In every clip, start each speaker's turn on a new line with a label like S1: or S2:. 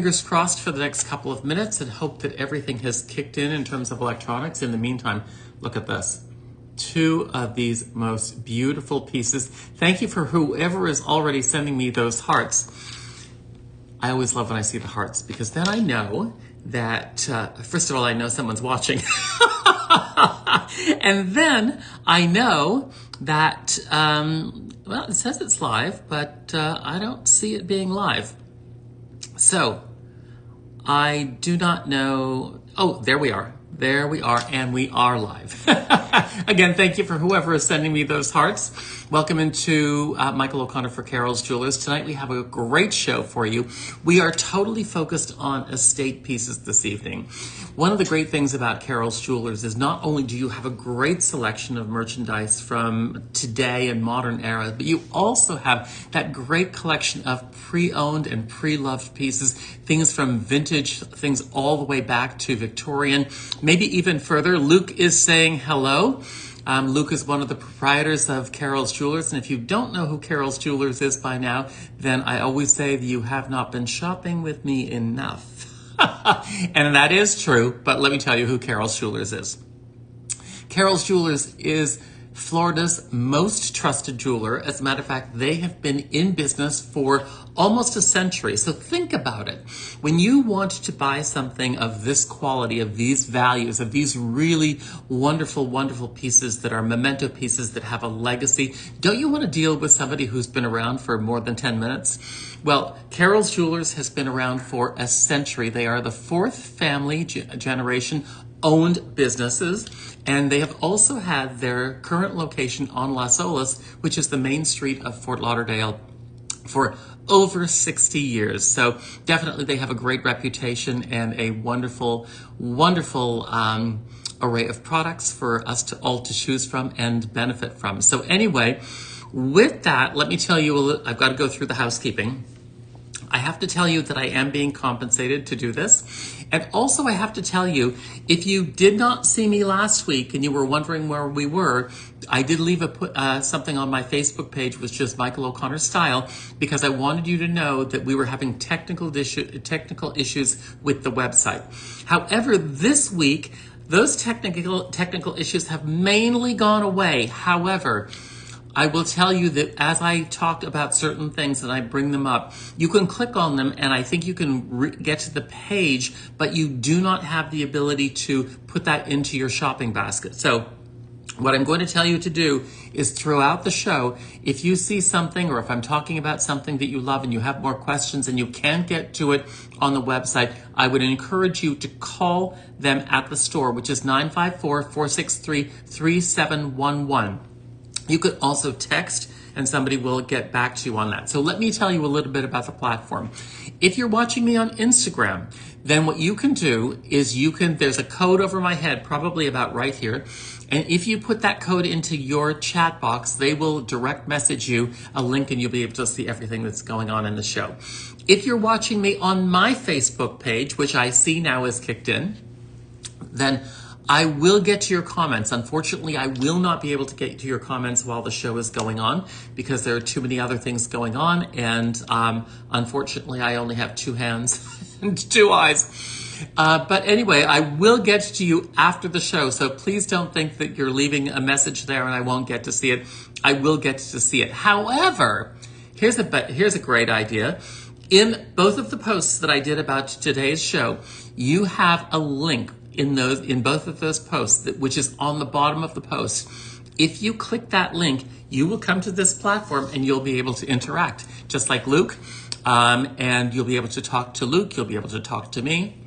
S1: fingers crossed for the next couple of minutes and hope that everything has kicked in terms of electronics. In the meantime, look at this. 2 of these most beautiful pieces. Thank you for whoever is already sending me those hearts. I always love when I see the hearts because then I know that, first of all, I know someone's watching. And then I know that, well, it says it's live, but I don't see it being live. So I do not know. Oh, there we are. There we are, and we are live. Again, thank you for whoever is sending me those hearts. Welcome into Michael O'Connor for Carroll's Jewelers. Tonight we have a great show for you. We are totally focused on estate pieces this evening. One of the great things about Carroll's Jewelers is not only do you have a great selection of merchandise from today and modern era, but you also have that great collection of pre-owned and pre-loved pieces, things from vintage, things all the way back to Victorian, maybe even further. Luke is saying hello. Luke is one of the proprietors of Carroll's Jewelers, and if you don't know who Carroll's Jewelers is by now, then I always say that you have not been shopping with me enough. And that is true, but let me tell you who Carroll's Jewelers is. Carroll's Jewelers is Florida's most trusted jeweler. As a matter of fact, they have been in business for almost a century. So think about it. When you want to buy something of this quality, of these values, of these really wonderful, wonderful pieces that are memento pieces that have a legacy, don't you want to deal with somebody who's been around for more than 10 minutes? Well, Carroll's Jewelers has been around for a century. They are the 4th family generation owned businesses, and they have also had their current location on Las Olas, which is the main street of Fort Lauderdale, for over 60 years. So definitely they have a great reputation and a wonderful, wonderful array of products for us to all to choose from and benefit from. So anyway, with that, let me tell you, I've got to go through the housekeeping. I have to tell you that I am being compensated to do this. And also I have to tell you, if you did not see me last week and you were wondering where we were, I did leave something on my Facebook page, which is Michael O'Connor Style, because I wanted you to know that we were having technical issues with the website. However, this week, those technical issues have mainly gone away. However, I will tell you that as I talk about certain things and I bring them up, you can click on them and I think you can get to the page, but you do not have the ability to put that into your shopping basket. So what I'm going to tell you to do is throughout the show, if you see something or if I'm talking about something that you love and you have more questions and you can't get to it on the website, I would encourage you to call them at the store, which is 954-463-3711. You could also text and somebody will get back to you on that. So let me tell you a little bit about the platform. If you're watching me on Instagram, then what you can do is there's a code over my head, probably about right here. And if you put that code into your chat box, they will direct message you a link and you'll be able to see everything that's going on in the show. If you're watching me on my Facebook page, which I see now is kicked in, then I will get to your comments. Unfortunately, I will not be able to get to your comments while the show is going on because there are too many other things going on. And unfortunately, I only have 2 hands and 2 eyes. But anyway, I will get to you after the show. So please don't think that you're leaving a message there and I won't get to see it. I will get to see it. However, here's a great idea. In both of the posts that I did about today's show, you have a link in both of those posts, which is on the bottom of the post. If you click that link, you will come to this platform and you'll be able to interact, just like Luke. And you'll be able to talk to Luke, you'll be able to talk to me.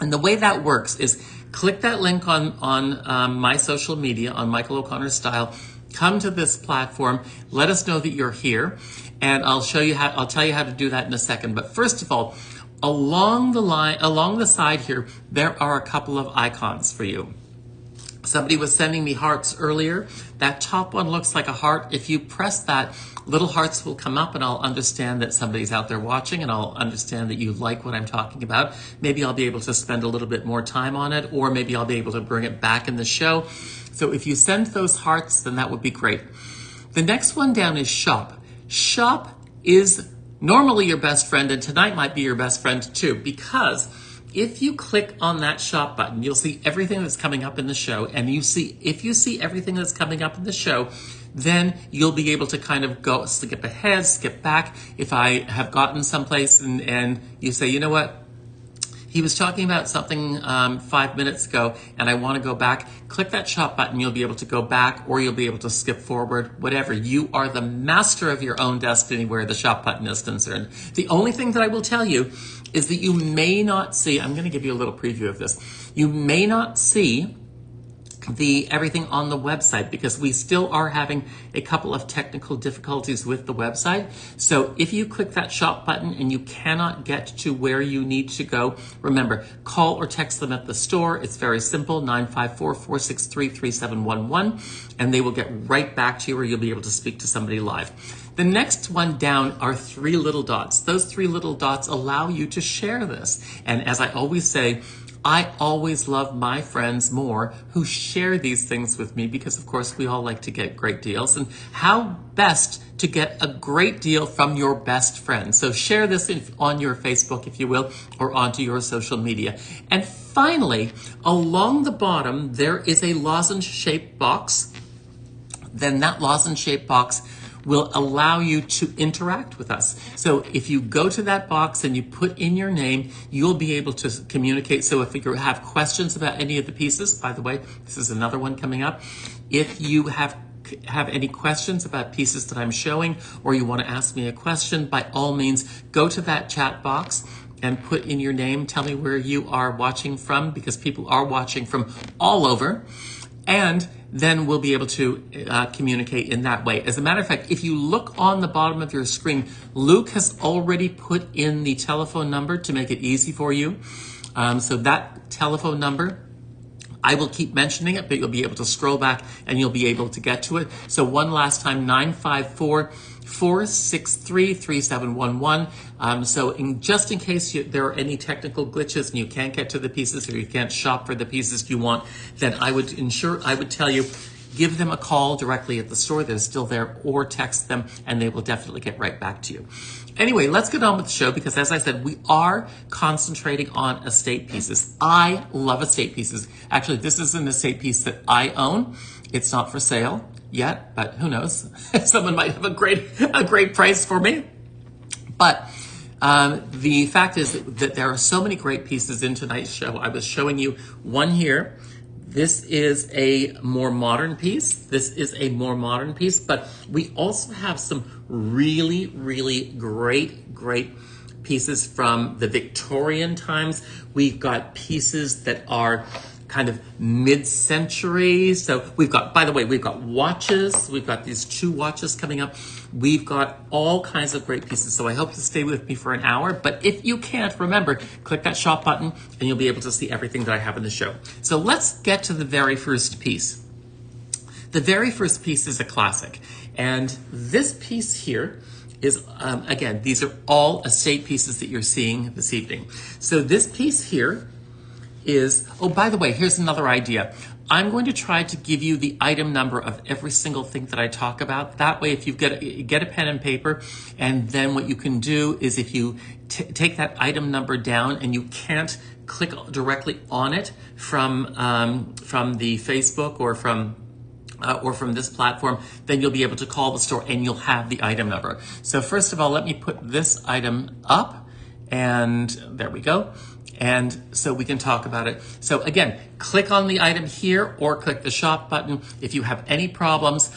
S1: And the way that works is click that link on my social media, on Michael O'Connor Style, come to this platform, let us know that you're here, and I'll tell you how to do that in a second. But first of all, along the side here, there are a couple of icons for you. Somebody was sending me hearts earlier. That top one looks like a heart. If you press that, little hearts will come up and I'll understand that somebody's out there watching and I'll understand that you like what I'm talking about. Maybe I'll be able to spend a little bit more time on it, or maybe I'll be able to bring it back in the show. So if you send those hearts, then that would be great. The next one down is shop. Shop is normally your best friend, and tonight might be your best friend too, because if you click on that shop button, you'll see everything that's coming up in the show. And if you see everything that's coming up in the show, then you'll be able to kind of go skip ahead, skip back. If I have gotten someplace and you say, you know what, he was talking about something 5 minutes ago and I want to go back, click that shop button. You'll be able to go back, or you'll be able to skip forward, whatever. You are the master of your own destiny where the shop button is concerned. The only thing that I will tell you is that you may not see, I'm going to give you a little preview of this. You may not see everything on the website because we still are having a couple of technical difficulties with the website. So if you click that shop button and you cannot get to where you need to go, remember, call or text them at the store. It's very simple, 954-463-3711, and they will get right back to you, or you'll be able to speak to somebody live. The next one down are 3 little dots. Those 3 little dots allow you to share this. And as I always say, I always love my friends more who share these things with me, because of course we all like to get great deals, and how best to get a great deal from your best friend. So share this on your Facebook, if you will, or onto your social media. And finally, along the bottom, there is a lozenge-shaped box. Then that lozenge-shaped box will allow you to interact with us. So if you go to that box and you put in your name, you'll be able to communicate. So if you have questions about any of the pieces, by the way, this is another one coming up. If you have any questions about pieces that I'm showing, or you want to ask me a question, by all means, go to that chat box and put in your name. Tell me where you are watching from, because people are watching from all over. And then we'll be able to communicate in that way. As a matter of fact, if you look on the bottom of your screen, Luke has already put in the telephone number to make it easy for you. So that telephone number, I will keep mentioning it, but you'll be able to scroll back and you'll be able to get to it. So one last time, 954-463-3711. So just in case there are any technical glitches and you can't get to the pieces, or you can't shop for the pieces you want, then I would tell you, give them a call directly at the store. They're still there, or text them and they will definitely get right back to you. Anyway, let's get on with the show, because as I said, we are concentrating on estate pieces. I love estate pieces. Actually, this is an estate piece that I own. It's not for sale yet, but who knows? Someone might have a great price for me. But the fact is that there are so many great pieces in tonight's show. I was showing you one here. This is a more modern piece. But we also have some really, really great pieces from the Victorian times. We've got pieces that are kind of mid-century. So we've got, by the way, we've got watches. We've got these 2 watches coming up. We've got all kinds of great pieces. So I hope you stay with me for an hour. But if you can't, remember, click that shop button and you'll be able to see everything that I have in the show. So let's get to the very first piece. The very first piece is a classic. And this piece here is, again, these are all estate pieces that you're seeing this evening. So this piece here is, oh, by the way, here's another idea. I'm going to try to give you the item number of every single thing that I talk about. That way, if you get a pen and paper, and then what you can do is, if you take that item number down and you can't click directly on it from the Facebook or from this platform, then you'll be able to call the store and you'll have the item number. So first of all, let me put this item up, and there we go. And so we can talk about it. So again, click on the item here or click the shop button. If you have any problems,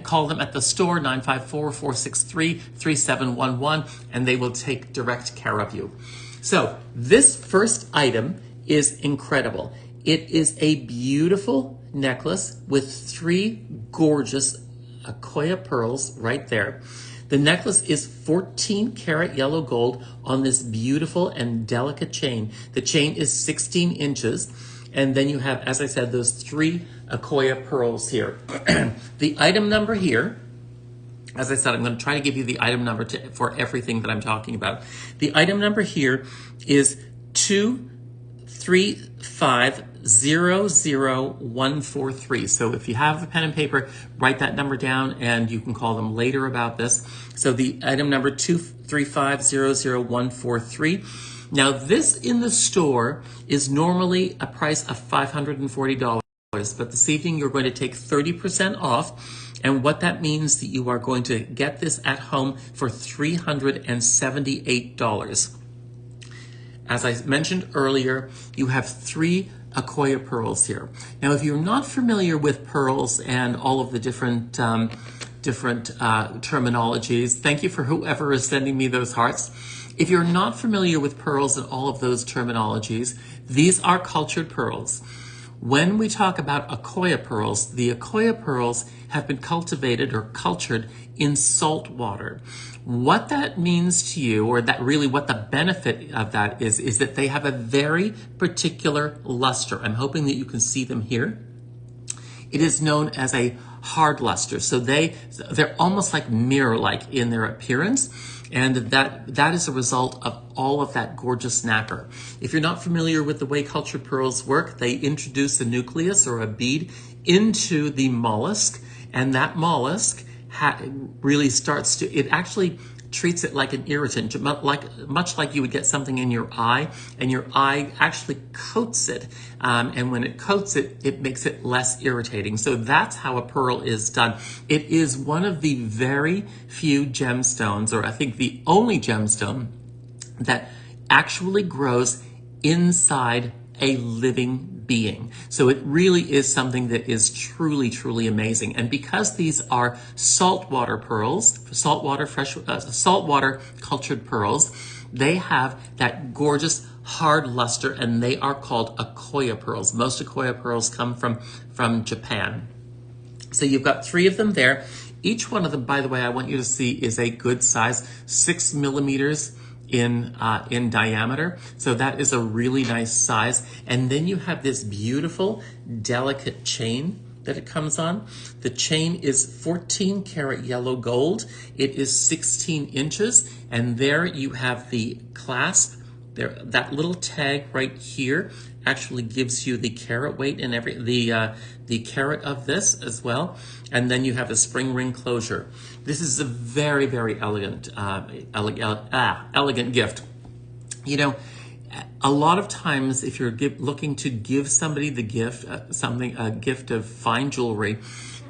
S1: call them at the store, 954-463-3711, and they will take direct care of you. So this first item is incredible. It is a beautiful necklace with 3 gorgeous Akoya pearls right there. The necklace is 14 karat yellow gold on this beautiful and delicate chain. The chain is 16 inches. And then you have, as I said, those 3 Akoya pearls here. The item number here, as I said, I'm going to try to give you the item number for everything that I'm talking about. The item number here is 2 235-00143. So if you have a pen and paper, write that number down and you can call them later about this. So the item number 235-00143. Now this in the store is normally a price of $540, but this evening you're going to take 30% off. And what that means that you are going to get this at home for $378. As I mentioned earlier, you have 3 Akoya pearls here. Now, if you're not familiar with pearls and all of the different terminologies, thank you for whoever is sending me those hearts. If you're not familiar with pearls and all of those terminologies, these are cultured pearls. When we talk about Akoya pearls, the Akoya pearls have been cultivated or cultured in salt water. What that means to you, or that really what the benefit of that is that they have a very particular luster. I'm hoping that you can see them here. It is known as a hard luster. So they're almost like mirror-like in their appearance. And that is a result of all of that gorgeous nacre. If you're not familiar with the way cultured pearls work, they introduce a nucleus or a bead into the mollusk, and that mollusk really starts to, it actually treats it like an irritant, much like you would get something in your eye, and your eye actually coats it. And when it coats it, it makes it less irritating. So that's how a pearl is done. It is one of the very few gemstones, or I think the only gemstone, that actually grows inside a living being. So it really is something that is truly, truly amazing. And because these are saltwater pearls, saltwater cultured pearls, they have that gorgeous hard luster, and they are called Akoya pearls. Most Akoya pearls come from Japan. So you've got 3 of them there. Each one of them, by the way, I want you to see is a good size, 6 millimeters in diameter. So that is a really nice size. And then you have this beautiful, delicate chain that it comes on. The chain is 14 karat yellow gold. It is 16 inches. And there you have the clasp. There, that little tag right here actually gives you the carat weight and the carat of this as well. And then you have a spring ring closure. This is a very, very elegant gift. You know, a lot of times if you're looking to give somebody the gift, a gift of fine jewelry,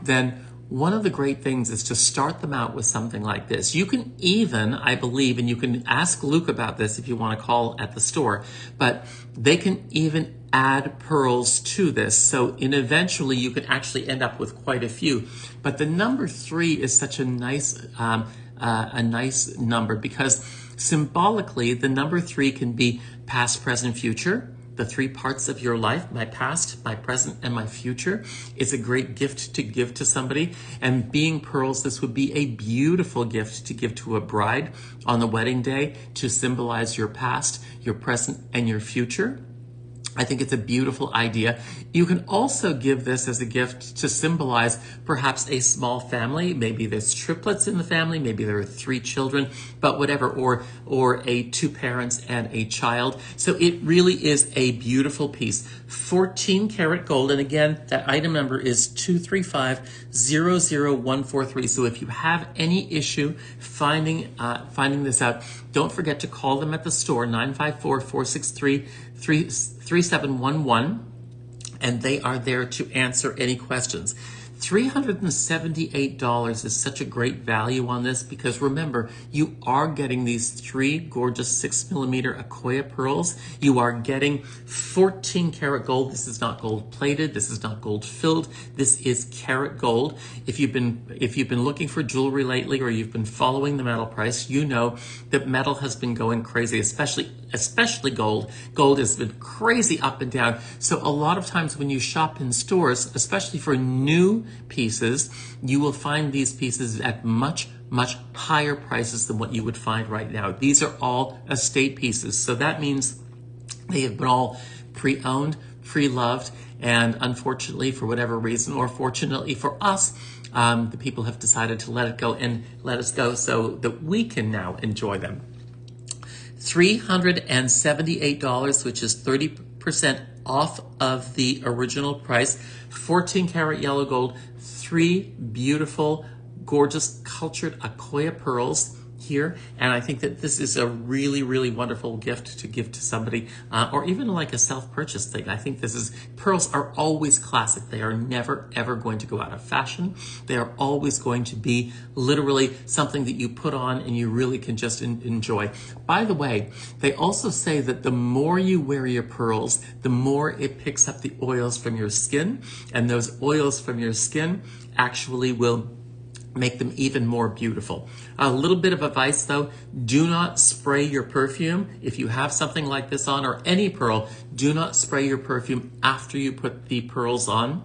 S1: then one of the great things is to start them out with something like this. You can even, I believe, and you can ask Luke about this if you want to call at the store, but they can even add pearls to this. So eventually you can actually end up with quite a few. But the number 3 is such a nice number, because symbolically the number 3 can be past, present, future. The 3 parts of your life, my past, my present, and my future. It's a great gift to give to somebody. And being pearls, this would be a beautiful gift to give to a bride on the wedding day to symbolize your past, your present, and your future. I think it's a beautiful idea. You can also give this as a gift to symbolize perhaps a small family. Maybe there's triplets in the family, maybe there are 3 children, but whatever, or 2 parents and a child. So it really is a beautiful piece. 14 karat gold, and again, that item number is 235-00143. So if you have any issue finding this out, don't forget to call them at the store, 954-463-3711, and they are there to answer any questions. $378 is such a great value on this, because remember, you are getting these 3 gorgeous 6 millimeter Akoya pearls. You are getting 14 karat gold. This is not gold plated. This is not gold filled. This is karat gold. If you've been looking for jewelry lately, or you've been following the metal price, you know that metal has been going crazy, especially gold. Gold has been crazy up and down. So a lot of times when you shop in stores, especially for new pieces, you will find these pieces at much, much higher prices than what you would find right now. These are all estate pieces. So that means they have been all pre-owned, pre-loved, and unfortunately, for whatever reason, or fortunately for us, the people have decided to let it go and let us go so that we can now enjoy them. $378, which is 30% 50% off of the original price. 14 karat yellow gold, 3 beautiful, gorgeous cultured Akoya pearls here, and I think that this is a really, really wonderful gift to give to somebody, or even like a self-purchase thing. I think pearls are always classic. They are never, ever going to go out of fashion. They are always going to be literally something that you put on and you really can just enjoy. By the way, they also say that the more you wear your pearls, the more it picks up the oils from your skin, and those oils from your skin actually will make them even more beautiful. A little bit of advice though, do not spray your perfume. If you have something like this on, or any pearl, do not spray your perfume after you put the pearls on.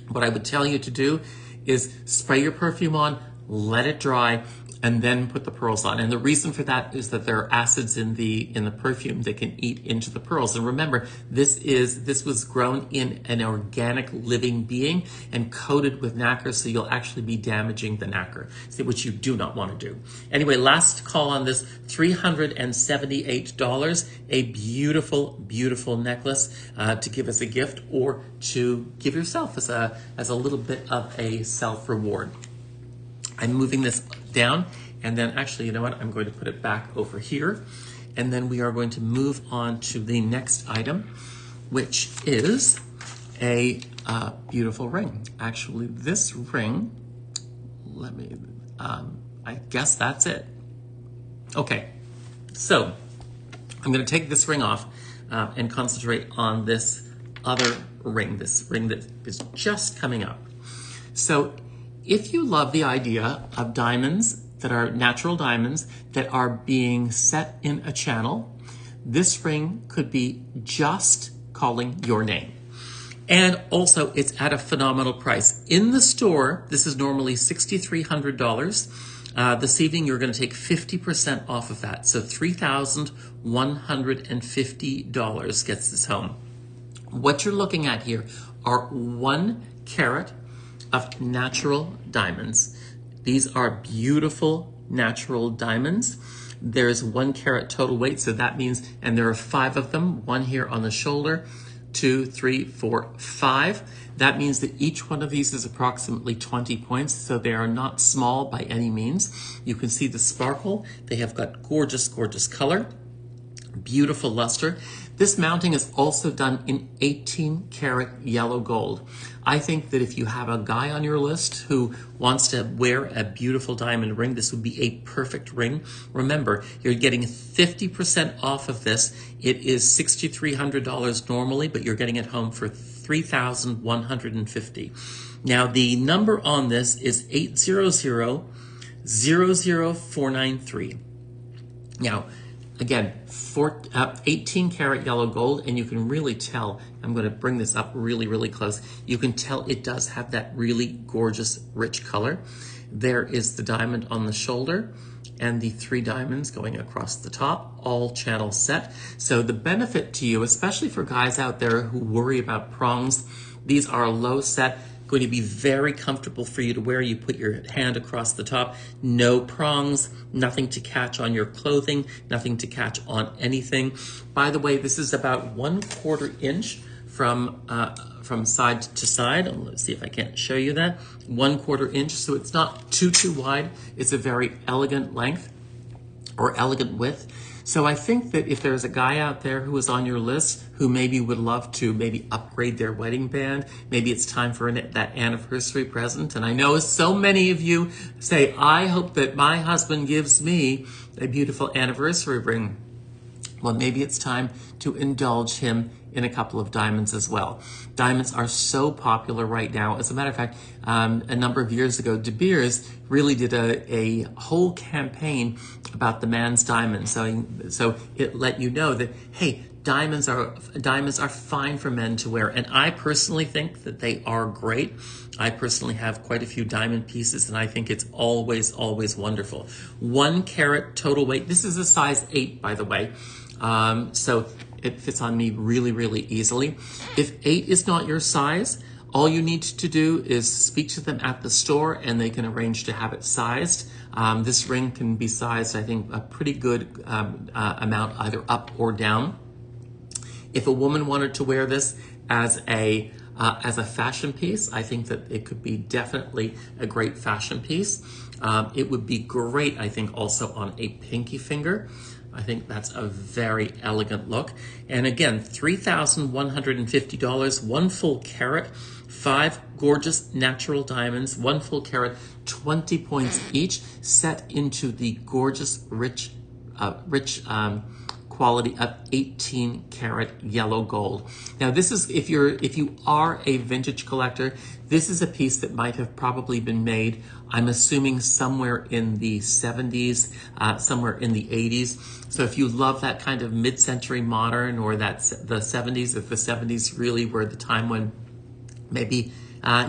S1: What I would tell you to do is spray your perfume on, let it dry, and then put the pearls on. And the reason for that is that there are acids in the perfume that can eat into the pearls. And remember, this was grown in an organic living being and coated with nacre, so you'll actually be damaging the nacre, which you do not want to do. Anyway, last call on this, $378, a beautiful, beautiful necklace to give as a gift or to give yourself as a little bit of a self-reward. I'm moving this down, and then actually, you know what? I'm going to put it back over here, and then we are going to move on to the next item, which is a beautiful ring. Actually, this ring, I guess that's it. Okay, so I'm going to take this ring off and concentrate on this other ring, this ring that is just coming up. So if you love the idea of diamonds that are natural diamonds that are being set in a channel, this ring could be just calling your name. And also, it's at a phenomenal price. In the store, this is normally $6,300. This evening, you're going to take 50% off of that. So $3,150 gets this home. What you're looking at here are 1 carat of natural diamonds. These are beautiful natural diamonds. There's 1 carat total weight, so that means, and there are 5 of them, 1 here on the shoulder, 2, 3, 4, 5. That means that each one of these is approximately 20 points, so they are not small by any means. You can see the sparkle. They have got gorgeous, gorgeous color, beautiful luster. This mounting is also done in 18 karat yellow gold. I think that if you have a guy on your list who wants to wear a beautiful diamond ring, this would be a perfect ring. Remember, you're getting 50% off of this. It is $6,300 normally, but you're getting it home for $3,150. Now, the number on this is 800-00493. Now, again, 18 karat yellow gold, and you can really tell, I'm going to bring this up really, really close. You can tell it does have that really gorgeous, rich color. There is the diamond on the shoulder and the 3 diamonds going across the top, all channel set. So the benefit to you, especially for guys out there who worry about prongs, these are low set, going to be very comfortable for you to wear. You put your hand across the top, no prongs, nothing to catch on your clothing, nothing to catch on anything. By the way, this is about 1/4 inch from side to side. Let's see if I can't show you that. 1/4 inch, so it's not too wide. It's a very elegant length or elegant width. So I think that if there's a guy out there who is on your list who maybe would love to maybe upgrade their wedding band, maybe it's time for that anniversary present. And I know so many of you say, I hope that my husband gives me a beautiful anniversary ring. Well, maybe it's time to indulge him in a couple of diamonds as well. Diamonds are so popular right now. As a matter of fact, a number of years ago, De Beers really did a whole campaign about the man's diamond. So it let you know that, hey, diamonds are fine for men to wear. And I personally think that they are great. I personally have quite a few diamond pieces, and I think it's always, always wonderful. 1 carat total weight. This is a size 8, by the way. So it fits on me really, really easily. If 8 is not your size, all you need to do is speak to them at the store and they can arrange to have it sized. This ring can be sized, I think, a pretty good amount, either up or down. If a woman wanted to wear this as a fashion piece, I think that it could be definitely a great fashion piece. It would be great, I think, also on a pinky finger. I think that's a very elegant look. And again, $3,150, 1 full carat, 5 gorgeous natural diamonds, 1 full carat, 20 points each, set into the gorgeous, rich quality of 18 karat yellow gold. Now this is, if you are a vintage collector, this is a piece that might have probably been made, I'm assuming somewhere in the 70s, somewhere in the 80s. So if you love that kind of mid-century modern, or that's the 70s, if the 70s really were the time when maybe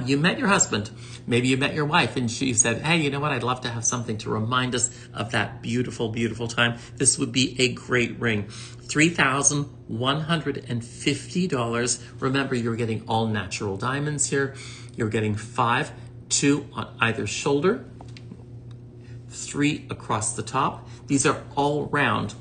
S1: you met your husband, maybe you met your wife, and she said, hey, you know what, I'd love to have something to remind us of that beautiful, beautiful time. This would be a great ring. $3,150. Remember, you're getting all natural diamonds here. You're getting 5, 2 on either shoulder, 3 across the top. These are all round.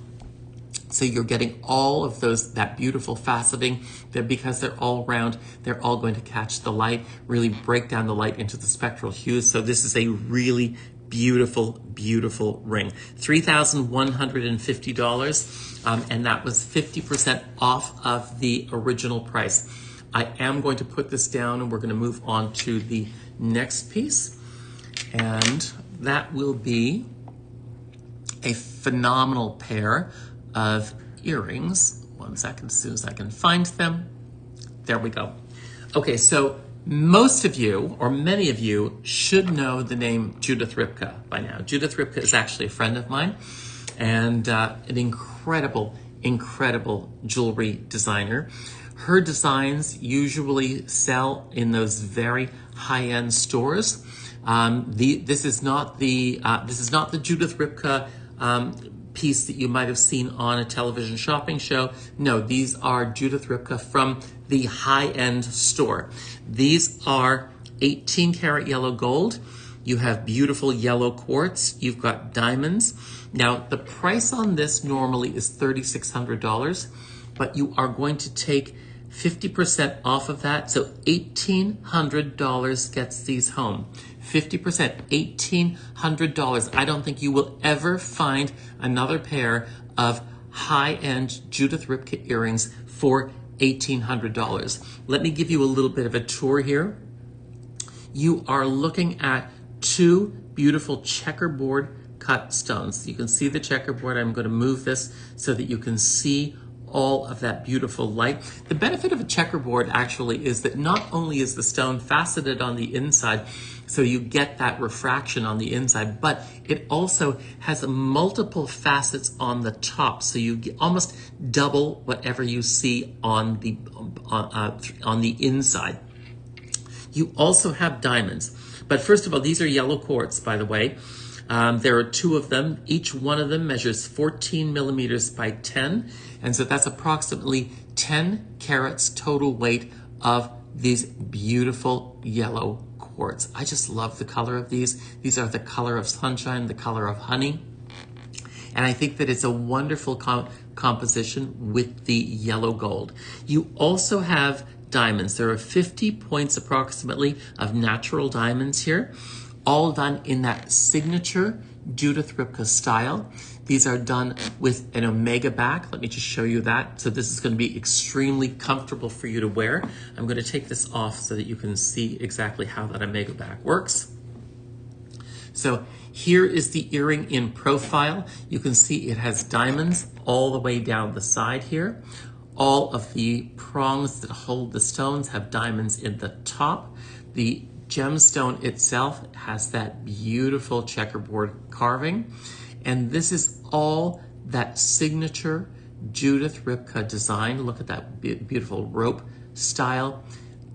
S1: So you're getting all of those, that beautiful faceting, that because they're all round, they're all going to catch the light, really break down the light into the spectral hues. So this is a really beautiful, beautiful ring. $3,150, and that was 50% off of the original price. I am going to put this down, and we're going to move on to the next piece, and that will be a phenomenal pair of earrings. 1 second, as soon as I can find them. There we go. Okay, so most of you, or many of you, should know the name Judith Ripka by now. Judith Ripka is actually a friend of mine, and an incredible, incredible jewelry designer. Her designs usually sell in those very high-end stores. This is not the Judith Ripka piece that you might have seen on a television shopping show. No, these are Judith Ripka from the high-end store. These are 18 karat yellow gold. You have beautiful yellow quartz. You've got diamonds. Now, the price on this normally is $3,600, but you are going to take 50% off of that. So $1,800 gets these home. 50%, $1,800. I don't think you will ever find another pair of high-end Judith Ripka earrings for $1,800. Let me give you a little bit of a tour here. You are looking at 2 beautiful checkerboard cut stones. You can see the checkerboard. I'm going to move this so that you can see all of that beautiful light. The benefit of a checkerboard actually is that not only is the stone faceted on the inside, so you get that refraction on the inside, but it also has multiple facets on the top, so you get almost double whatever you see on the inside. You also have diamonds, but first of all, these are yellow quartz, by the way. There are 2 of them. Each one of them measures 14 millimeters by 10. And so that's approximately 10 carats total weight of these beautiful yellow quartz. I just love the color of these. These are the color of sunshine, the color of honey. And I think that it's a wonderful composition with the yellow gold. You also have diamonds. There are 50 points approximately of natural diamonds here, all done in that signature Judith Ripka style. These are done with an omega back. Let me just show you that. So this is going to be extremely comfortable for you to wear. I'm going to take this off so that you can see exactly how that omega back works. So here is the earring in profile. You can see it has diamonds all the way down the side here. All of the prongs that hold the stones have diamonds in the top. The gemstone itself has that beautiful checkerboard carving. And this is all that signature Judith Ripka design. Look at that beautiful rope style,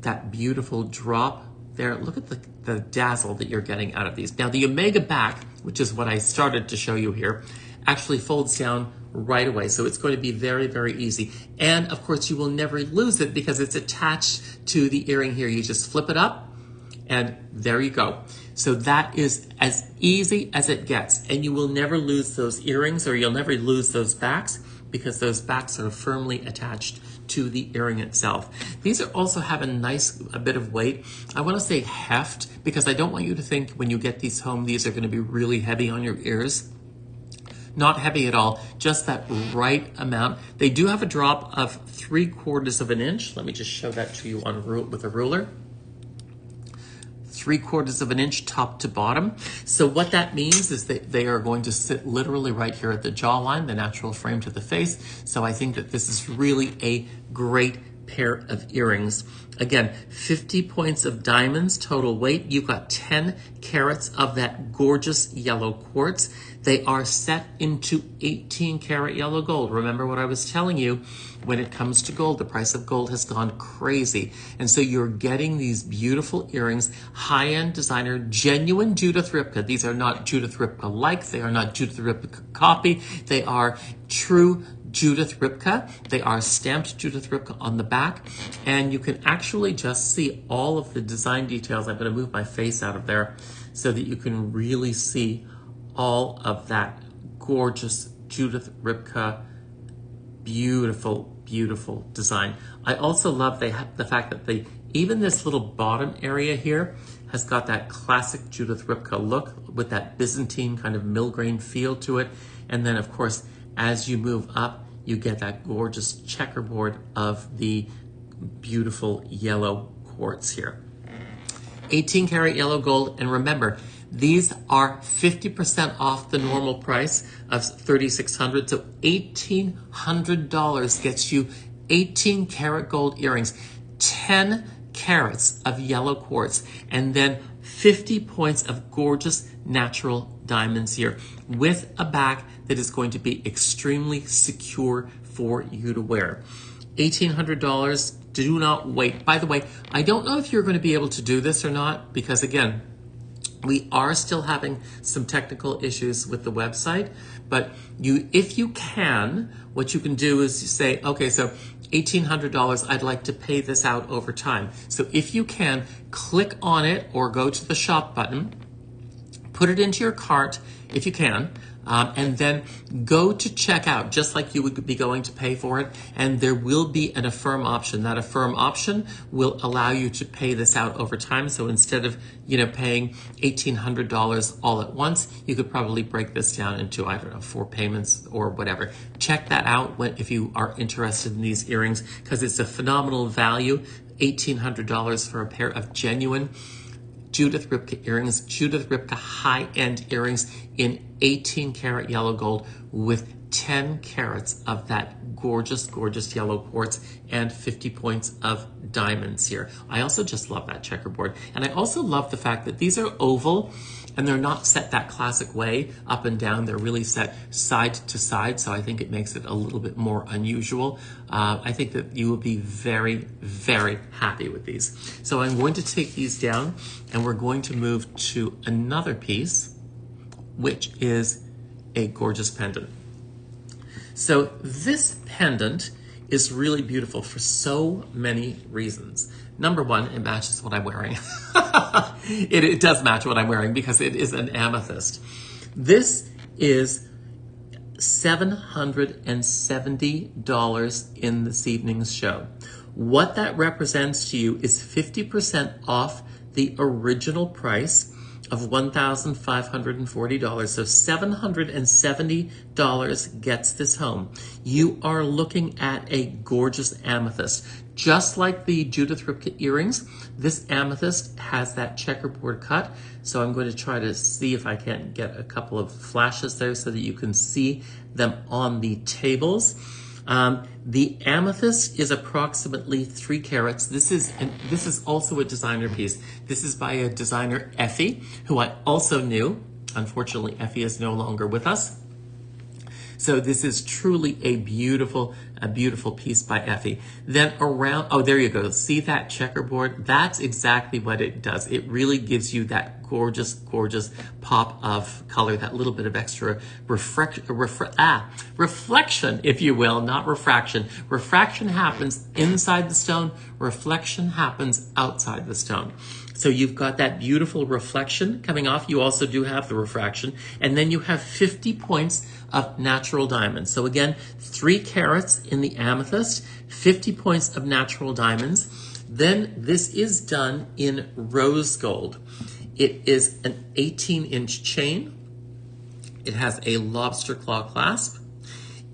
S1: that beautiful drop there. Look at the dazzle that you're getting out of these. Now the omega back, which is what I started to show you here, actually folds down right away. So it's going to be very, very easy. And of course you will never lose it because it's attached to the earring here. You just flip it up and there you go. So that is as easy as it gets. And you will never lose those earrings, or you'll never lose those backs, because those backs are firmly attached to the earring itself. These are also have a bit of weight. I want to say heft, because I don't want you to think when you get these home, these are going to be really heavy on your ears. Not heavy at all, just that right amount. They do have a drop of 3/4 of an inch. Let me just show that to you with a ruler. 3/4 of an inch top to bottom. So what that means is that they are going to sit literally right here at the jawline, the natural frame to the face. So I think that this is really a great pair of earrings. Again, 50 points of diamonds total weight. You've got 10 carats of that gorgeous yellow quartz. They are set into 18 karat yellow gold. Remember what I was telling you, when it comes to gold, the price of gold has gone crazy. And so you're getting these beautiful earrings, high-end designer, genuine Judith Ripka. These are not Judith Ripka-like. They are not Judith Ripka copy. They are true Judith Ripka. They are stamped Judith Ripka on the back, and you can actually just see all of the design details. I'm going to move my face out of there so that you can really see all of that gorgeous Judith Ripka, beautiful, beautiful design. I also love the fact that even this little bottom area here has got that classic Judith Ripka look with that Byzantine kind of mill-grain feel to it. And then, of course, as you move up, you get that gorgeous checkerboard of the beautiful yellow quartz here. 18 karat yellow gold. And remember, these are 50% off the normal price of $3,600. So $1,800 gets you 18 karat gold earrings, 10 carats of yellow quartz, and then 50 points of gorgeous natural diamonds here with a back that is going to be extremely secure for you to wear. $1,800. Do not wait. By the way, I don't know if you're going to be able to do this or not, because again, we are still having some technical issues with the website, but if you can, what you can do is you say, okay, so $1,800, I'd like to pay this out over time. So if you can, click on it or go to the shop button, put it into your cart if you can, and then go to checkout just like you would be going to pay for it, and there will be an affirm option. That affirm option will allow you to pay this out over time. So instead of paying $1,800 all at once, you could probably break this down into, I don't know, 4 payments or whatever. Check that out if you are interested in these earrings, because it's a phenomenal value. $1,800 for a pair of genuine Judith Ripka earrings, Judith Ripka high-end earrings in 18 karat yellow gold with 10 carats of that gorgeous, gorgeous yellow quartz and 50 points of diamonds here. I also just love that checkerboard. And I also love the fact that these are oval and they're not set that classic way up and down. They're really set side to side. So I think it makes it a little bit more unusual. I think that you will be very, very happy with these. So I'm going to take these down and we're going to move to another piece, which is a gorgeous pendant. So this pendant is really beautiful for so many reasons. Number one, it matches what I'm wearing. It does match what I'm wearing because it is an amethyst. This is $770 in this evening's show. What that represents to you is 50% off the original price of $1,540. So $770 gets this home. You are looking at a gorgeous amethyst. Just like the Judith Ripka earrings, this amethyst has that checkerboard cut. So I'm going to try to see if I can get a couple of flashes there so that you can see them on the tables. The amethyst is approximately 3 carats. This is also a designer piece. This is by a designer, Effie, who I also knew. Unfortunately, Effie is no longer with us. So this is truly a beautiful piece by Effie. Then around, oh, there you go. See that checkerboard? That's exactly what it does. It really gives you that gorgeous, gorgeous pop of color, that little bit of extra reflection, if you will, not refraction. Refraction happens inside the stone. Reflection happens outside the stone. So you've got that beautiful reflection coming off. You also do have the refraction. And then you have 50 points of natural diamonds. So again, 3 carats in the amethyst, 50 points of natural diamonds. Then this is done in rose gold. It is an 18-inch chain. It has a lobster claw clasp,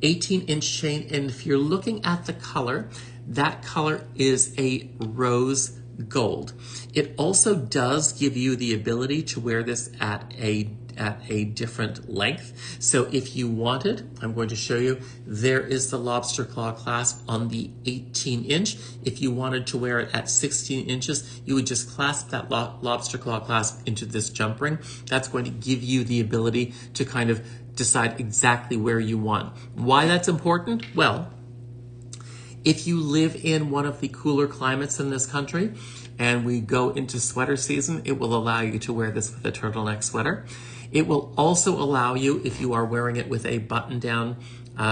S1: 18-inch chain, and if you're looking at the color, that color is a rose gold. It also does give you the ability to wear this at a different length. So if you wanted, I'm going to show you, there is the lobster claw clasp on the 18-inch. If you wanted to wear it at 16 inches, you would just clasp that lobster claw clasp into this jump ring. That's going to give you the ability to kind of decide exactly where you want. Why that's important? Well, if you live in one of the cooler climates in this country and we go into sweater season, it will allow you to wear this with a turtleneck sweater. It will also allow you, if you are wearing it with a button-down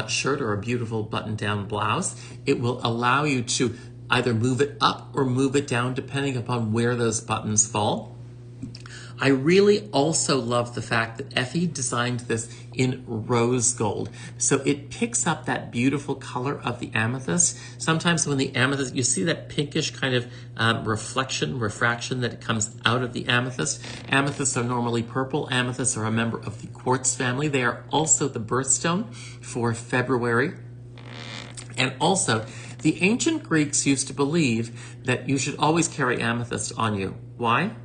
S1: shirt or a beautiful button-down blouse, it will allow you to either move it up or move it down depending upon where those buttons fall. I really also love the fact that Effie designed this in rose gold. So it picks up that beautiful color of the amethyst. Sometimes when the amethyst, you see that pinkish kind of refraction that comes out of the amethyst. Amethysts are normally purple. Amethysts are a member of the quartz family. They are also the birthstone for February. And also, the ancient Greeks used to believe that you should always carry amethyst on you. Why?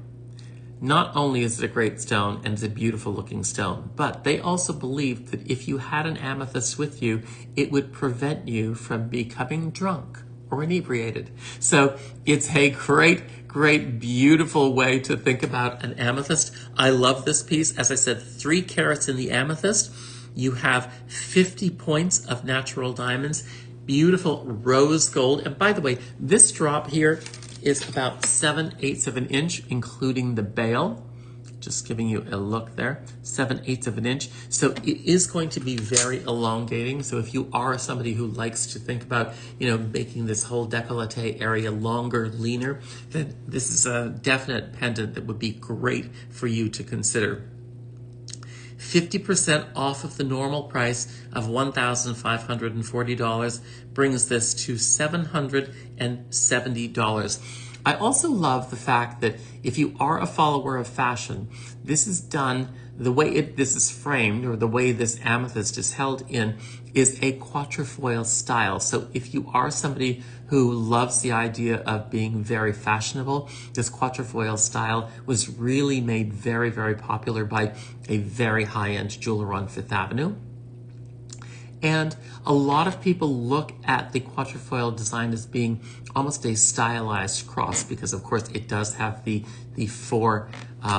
S1: Not only is it a great stone and it's a beautiful looking stone, but they also believed that if you had an amethyst with you, it would prevent you from becoming drunk or inebriated. So it's a great, beautiful way to think about an amethyst. I love this piece. As I said, 3 carats in the amethyst. You have 50 points of natural diamonds, beautiful rose gold. And by the way, this drop here is about 7/8 of an inch, including the bail. Just giving you a look there, 7/8 of an inch. So it is going to be very elongating. So if you are somebody who likes to think about, making this whole décolleté area longer, leaner, then this is a definite pendant that would be great for you to consider. 50% off of the normal price of $1,540 brings this to $770. I also love the fact that if you are a follower of fashion, this is done, the way this is framed, or the way this amethyst is held in, is a quatrefoil style. So if you are somebody who loves the idea of being very fashionable, this quatrefoil style was really made very popular by a very high-end jeweler on Fifth Avenue. And a lot of people look at the quatrefoil design as being almost a stylized cross because, of course, it does have the 4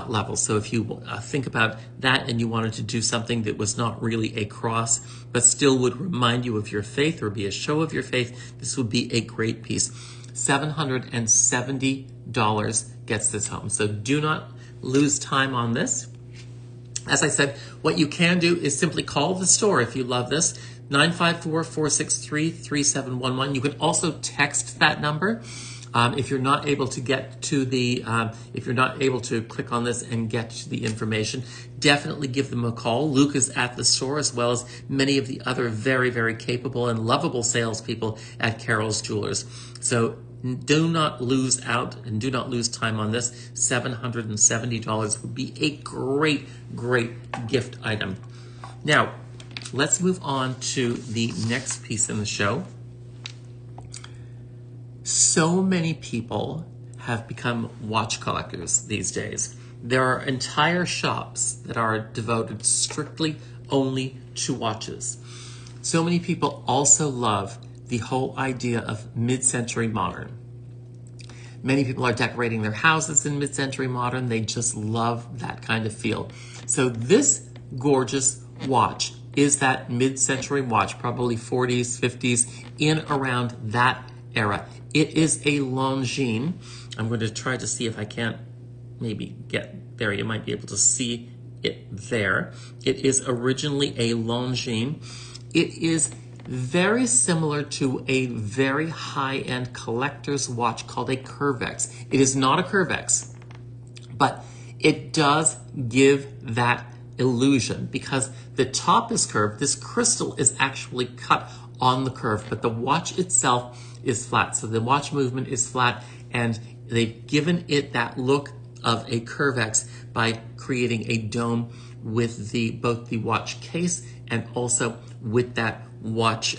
S1: levels. So if you think about that and you wanted to do something that was not really a cross, but still would remind you of your faith or be a show of your faith, this would be a great piece. $770 gets this home. So do not lose time on this. As I said, what you can do is simply call the store if you love this, 954-463-3711. You can also text that number. If you're not able to get to if you're not able to click on this and get to the information, definitely give them a call. Luke is at the store, as well as many of the other very capable and lovable salespeople at Carroll's Jewelers. So do not lose out and do not lose time on this. $770 would be a great gift item. Now, let's move on to the next piece in the show. So many people have become watch collectors these days. There are entire shops that are devoted strictly only to watches. So many people also love the whole idea of mid-century modern. Many people are decorating their houses in mid-century modern. They just love that kind of feel. So this gorgeous watch is that mid-century watch, probably 40s, 50s, in around that era. It is a Longines. I'm going to try to see if I can't maybe get there. You might be able to see it there. It is originally a Longines. It is very similar to a very high-end collector's watch called a Curvex. It is not a Curvex. but it does give that illusion because the top is curved. This crystal is actually cut on the curve, but the watch itself is flat. So the watch movement is flat, and they've given it that look of a curvex by creating a dome with both the watch case and also with that watch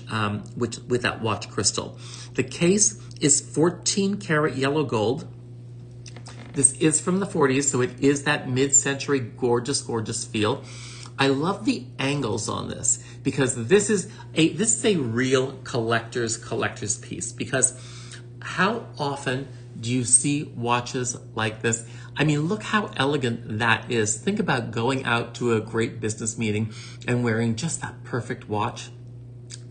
S1: with that watch crystal. The case is 14 karat yellow gold. This is from the 40s, so it is that mid-century gorgeous, gorgeous feel. I love the angles on this because this is a real collector's piece, because how often do you see watches like this? I mean, look how elegant that is. Think about going out to a great business meeting and wearing just that perfect watch.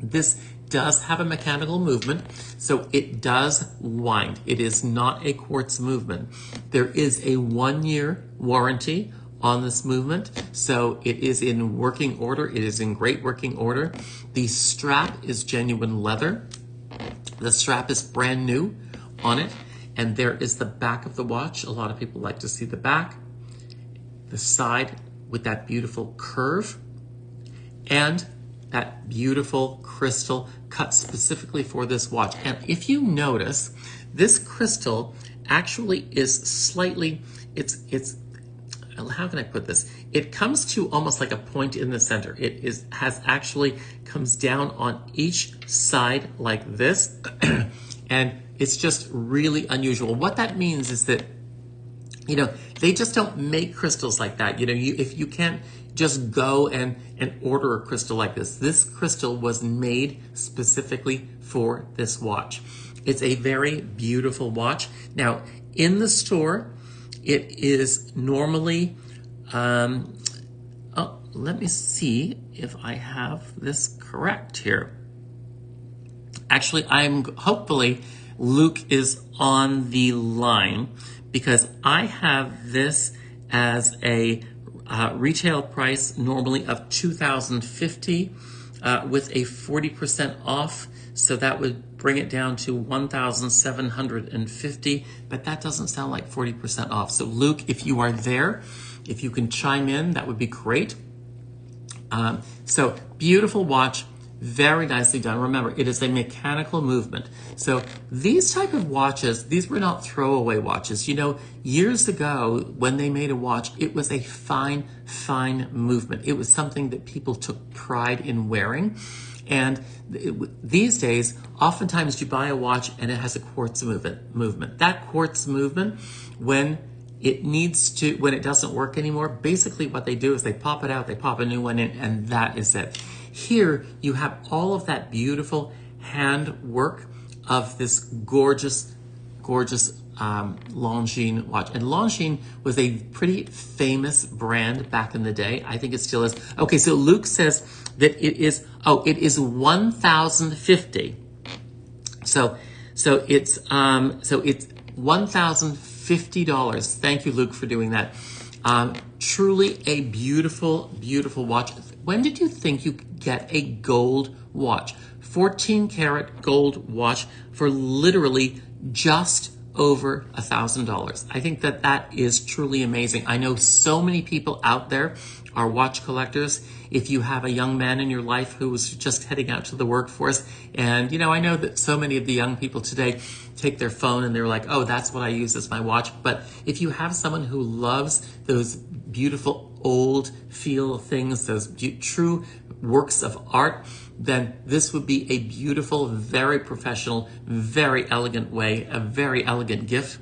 S1: This does have a mechanical movement, so it does wind. It is not a quartz movement. There is a 1-year warranty on this movement, so it is in working order. It is in great working order. The strap is genuine leather. The strap is brand new on it, and there is the back of the watch. A lot of people like to see the back, the side with that beautiful curve, and that beautiful crystal cut specifically for this watch. And if you notice, this crystal actually is slightly, it's how can I put this? It comes to almost like a point in the center. It comes down on each side like this, and it's just really unusual. What that means is that, you know, they just don't make crystals like that. You know, if you can't just go and order a crystal like this. This crystal was made specifically for this watch. It's a very beautiful watch. Now, in the store, it is normally, let me see if I have this correct here. Actually, hopefully Luke is on the line, because I have this as a retail price normally of $2,050 with a 40% off. So that would bring it down to $1,750, but that doesn't sound like 40% off. So Luke, if you are there, if you can chime in, that would be great. So beautiful watch, very nicely done. Remember, it is a mechanical movement. So these type of watches, these were not throwaway watches. You know, years ago when they made a watch, it was a fine, fine movement. It was something that people took pride in wearing. And these days, oftentimes you buy a watch and it has a quartz movement. That quartz movement, when it doesn't work anymore, basically what they do is they pop it out, they pop a new one in, and that is it. Here, you have all of that beautiful hand work of this gorgeous, gorgeous Longines watch. And Longines was a pretty famous brand back in the day. I think it still is. Okay, so Luke says that it is $1,050. So it's $1,050. Thank you, Luke, for doing that. Truly a beautiful, beautiful watch. When did you think you could get a gold watch? 14 karat gold watch for literally just over $1,000. I think that is truly amazing. I know so many people out there are watch collectors. If you have a young man in your life who is just heading out to the workforce, and you know, I know that so many of the young people today take their phone and they're like, oh, that's what I use as my watch. But if you have someone who loves those beautiful old feel things, those true works of art, then this would be a beautiful, very professional, very elegant way, a very elegant gift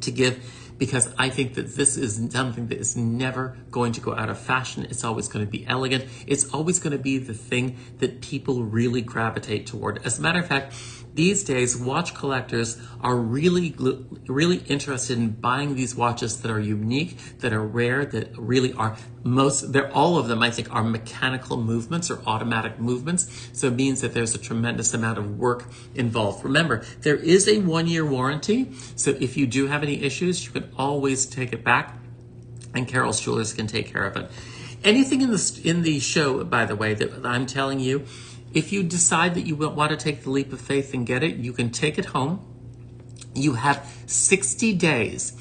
S1: to give, because I think that this is something that is never going to go out of fashion. It's always going to be elegant. It's always going to be the thing that people really gravitate toward. As a matter of fact, these days, watch collectors are really, really interested in buying these watches that are unique, that are rare, that really are all of them, I think, are mechanical movements or automatic movements. So it means that there's a tremendous amount of work involved. Remember, there is a 1-year warranty. So if you do have any issues, you can always take it back, and Carroll's Jewelers can take care of it. Anything in the show, by the way, that I'm telling you, if you decide that you want to take the leap of faith and get it, you can take it home. You have 60 days.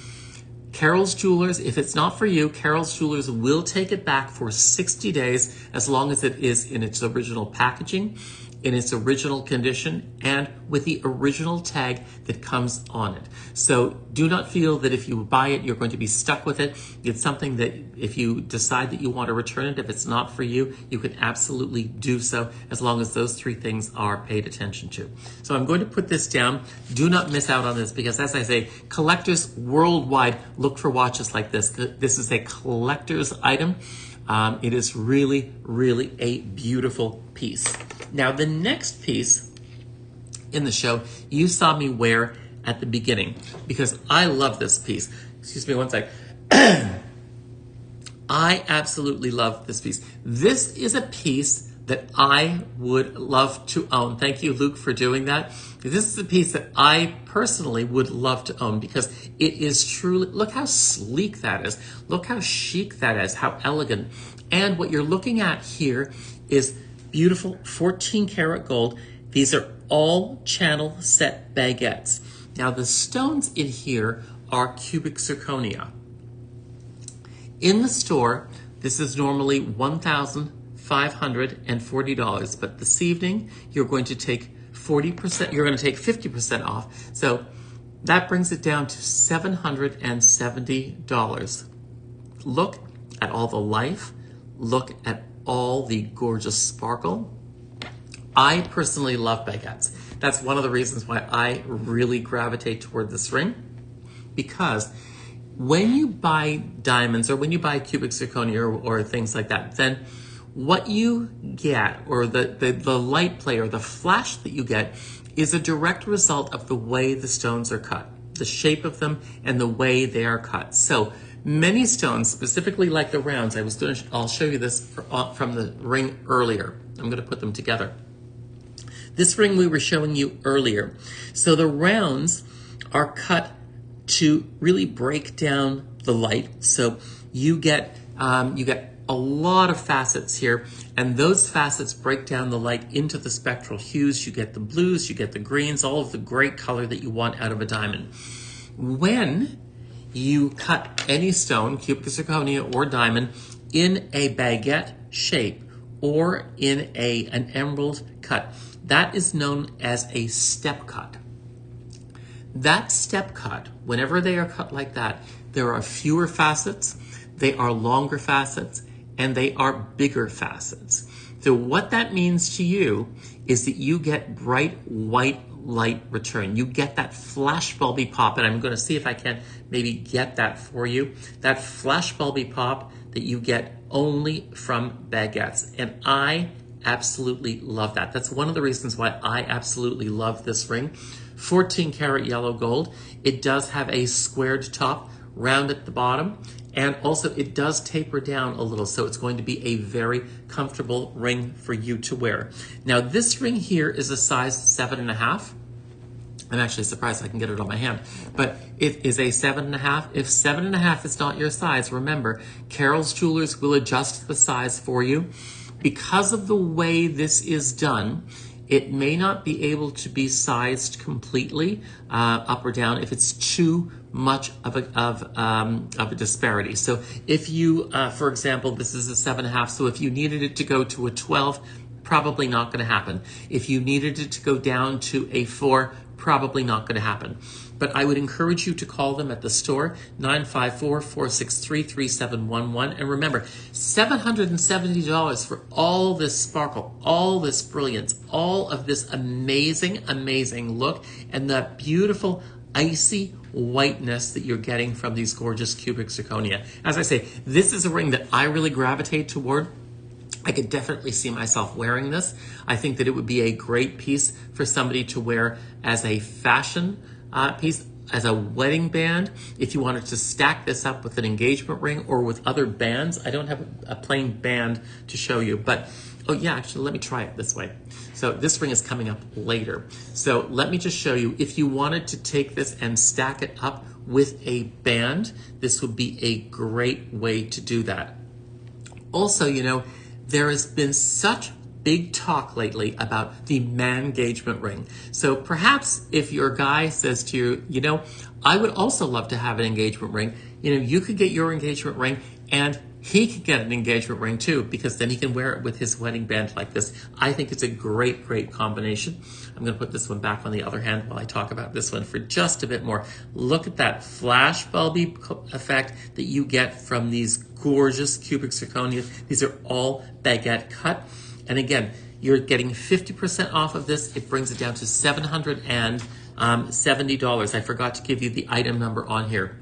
S1: Carroll's Jewelers, if it's not for you, Carroll's Jewelers will take it back for 60 days as long as it is in its original packaging, in its original condition, and with the original tag that comes on it. So do not feel that if you buy it, you're going to be stuck with it. It's something that if you decide that you want to return it, if it's not for you, you can absolutely do so as long as those three things are paid attention to. So I'm going to put this down. Do not miss out on this because, as I say, collectors worldwide look for watches like this. This is a collector's item. It is really, really a beautiful piece. Now, the next piece in the show, you saw me wear at the beginning because I love this piece. Excuse me one sec. I absolutely love this piece. This is a piece that I would love to own. Thank you, Luke, for doing that. This is a piece that I personally would love to own because it is truly, look how sleek that is. Look how chic that is, how elegant. And what you're looking at here is beautiful 14 karat gold. These are all channel set baguettes. Now the stones in here are cubic zirconia. In the store, this is normally $1,540, but this evening you're going to take 40%, you're going to take 50% off. So that brings it down to $770. Look at all the life, look at all the gorgeous sparkle. I personally love baguettes. That's one of the reasons why I really gravitate toward this ring, because when you buy diamonds or when you buy cubic zirconia or things like that, then what you get, or the light play or the flash that you get, is a direct result of the way the stones are cut, the shape of them and the way they are cut. So many stones, specifically like the rounds, I'll show you this from the ring earlier. I'm going to put them together. This ring we were showing you earlier. So the rounds are cut to really break down the light. So you get a lot of facets here, and those facets break down the light into the spectral hues. You get the blues, you get the greens, all of the great color that you want out of a diamond. When you cut any stone, cubic zirconia or diamond, in a baguette shape or in an emerald cut, that is known as a step cut. That step cut, whenever they are cut like that, there are fewer facets, they are longer facets, and they are bigger facets. So what that means to you is that you get bright white light return. You get that flash bulby pop, and I'm going to see if I can maybe get that for you. That flash bulby pop that you get only from baguettes. And I absolutely love that. That's one of the reasons why I absolutely love this ring. 14 karat yellow gold. It does have a squared top, round at the bottom, and also it does taper down a little, so it's going to be a very comfortable ring for you to wear. Now this ring here is a size 7.5. I'm actually surprised I can get it on my hand, but it is a 7.5. If 7.5 is not your size, remember, Carroll's Jewelers will adjust the size for you. Because of the way this is done, it may not be able to be sized completely up or down if it's too much of a disparity. So if you, for example, this is a 7.5, so if you needed it to go to a 12, probably not going to happen. If you needed it to go down to a 4, probably not going to happen. But I would encourage you to call them at the store, 954-463-3711. And remember, $770 for all this sparkle, all this brilliance, all of this amazing, amazing look, and that beautiful icy whiteness that you're getting from these gorgeous cubic zirconia. As I say, this is a ring that I really gravitate toward. I could definitely see myself wearing this. I think that it would be a great piece for somebody to wear as a fashion piece, as a wedding band. If you wanted to stack this up with an engagement ring or with other bands. I don't have a plain band to show you, but oh yeah, actually let me try it this way. So this ring is coming up later. So let me just show you, if you wanted to take this and stack it up with a band, this would be a great way to do that. Also, you know, there has been such big talk lately about the man engagement ring. So perhaps if your guy says to you, you know, I would also love to have an engagement ring, you know, you could get your engagement ring and he could get an engagement ring too, because then he can wear it with his wedding band like this. I think it's a great, great combination. I'm going to put this one back on the other hand while I talk about this one for just a bit more. Look at that flash bulby effect that you get from these gorgeous cubic zirconia. These are all baguette cut. And again, you're getting 50% off of this. It brings it down to $770. I forgot to give you the item number on here.